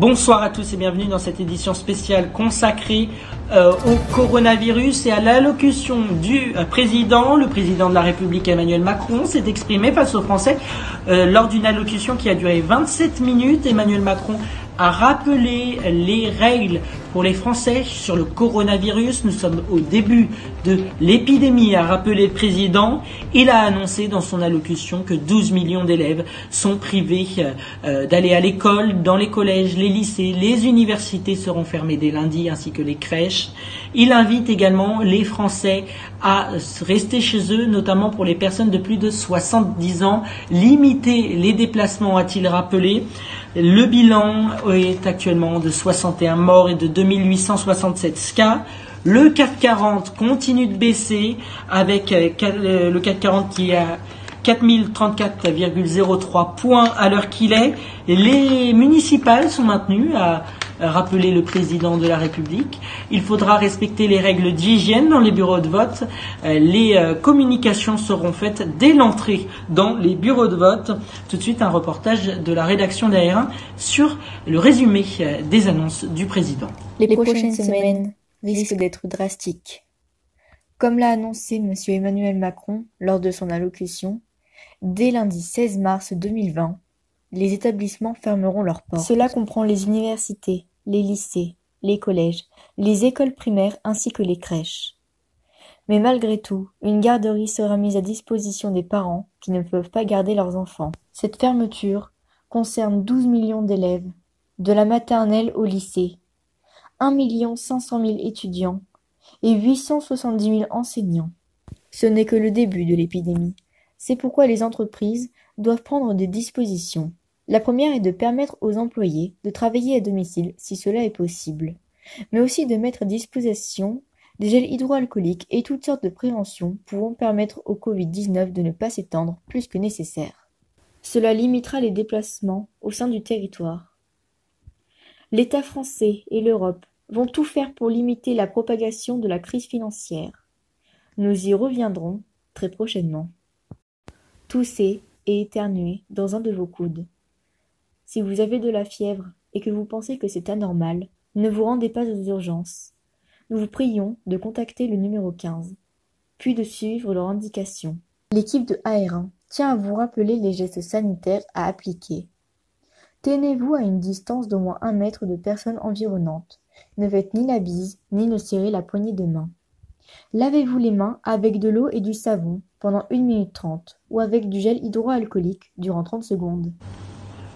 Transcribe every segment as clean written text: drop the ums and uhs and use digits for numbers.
Bonsoir à tous et bienvenue dans cette édition spéciale consacrée au coronavirus et à l'allocution du président. Le président de la République Emmanuel Macron s'est exprimé face aux Français lors d'une allocution qui a duré 27 minutes. Emmanuel Macron a rappelé les règles pour les Français sur le coronavirus. Nous sommes au début de l'épidémie, a rappelé le président. Il a annoncé dans son allocution que 12 millions d'élèves sont privés d'aller à l'école, dans les collèges, les lycées, les universités seront fermées dès lundi ainsi que les crèches. Il invite également les Français à rester chez eux, notamment pour les personnes de plus de 70 ans. Limiter les déplacements, a-t-il rappelé. Le bilan est actuellement de 61 morts et de 2867 cas. Le CAC 40 continue de baisser avec le CAC 40 qui est à 4034,03 points à l'heure qu'il est. Les municipales sont maintenues, a rappelé le président de la République. Il faudra respecter les règles d'hygiène dans les bureaux de vote. Les communications seront faites dès l'entrée dans les bureaux de vote. Tout de suite, un reportage de la rédaction d'AR1 sur le résumé des annonces du président. Les prochaines semaines risquent d'être drastiques. Comme l'a annoncé M. Emmanuel Macron lors de son allocution, dès lundi 16 mars 2020, les établissements fermeront leurs portes. Cela comprend les universités, les lycées, les collèges, les écoles primaires ainsi que les crèches. Mais malgré tout, une garderie sera mise à disposition des parents qui ne peuvent pas garder leurs enfants. Cette fermeture concerne 12 millions d'élèves, de la maternelle au lycée, 1 500 000 étudiants et 870 000 enseignants. Ce n'est que le début de l'épidémie. C'est pourquoi les entreprises doivent prendre des dispositions. La première est de permettre aux employés de travailler à domicile si cela est possible, mais aussi de mettre à disposition des gels hydroalcooliques et toutes sortes de préventions pouvant permettre au Covid-19 de ne pas s'étendre plus que nécessaire. Cela limitera les déplacements au sein du territoire. L'État français et l'Europe vont tout faire pour limiter la propagation de la crise financière. Nous y reviendrons très prochainement. Toussez et éternuez dans un de vos coudes. Si vous avez de la fièvre et que vous pensez que c'est anormal, ne vous rendez pas aux urgences. Nous vous prions de contacter le numéro 15, puis de suivre leurs indications. L'équipe de AR1 tient à vous rappeler les gestes sanitaires à appliquer. Tenez-vous à une distance d'au moins 1 mètre de personnes environnantes. Ne faites ni la bise, ni ne serrez la poignée de main. Lavez-vous les mains avec de l'eau et du savon pendant 1 minute 30 ou avec du gel hydroalcoolique durant 30 secondes.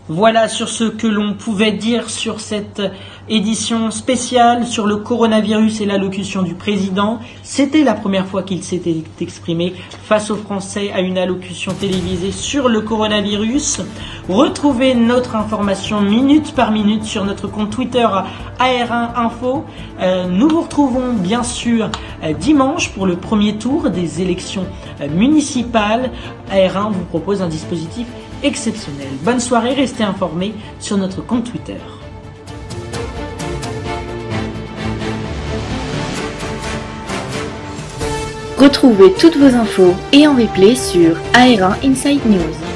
Voilà sur ce que l'on pouvait dire sur cette édition spéciale sur le coronavirus et l'allocution du président. C'était la première fois qu'il s'était exprimé face aux Français à une allocution télévisée sur le coronavirus. Retrouvez notre information minute par minute sur notre compte Twitter AR1 Info. Nous vous retrouvons bien sûr dimanche pour le premier tour des élections municipales. AR1 vous propose un dispositif exceptionnel. Bonne soirée, restez informés sur notre compte Twitter. Retrouvez toutes vos infos et en replay sur AR1 Inside News.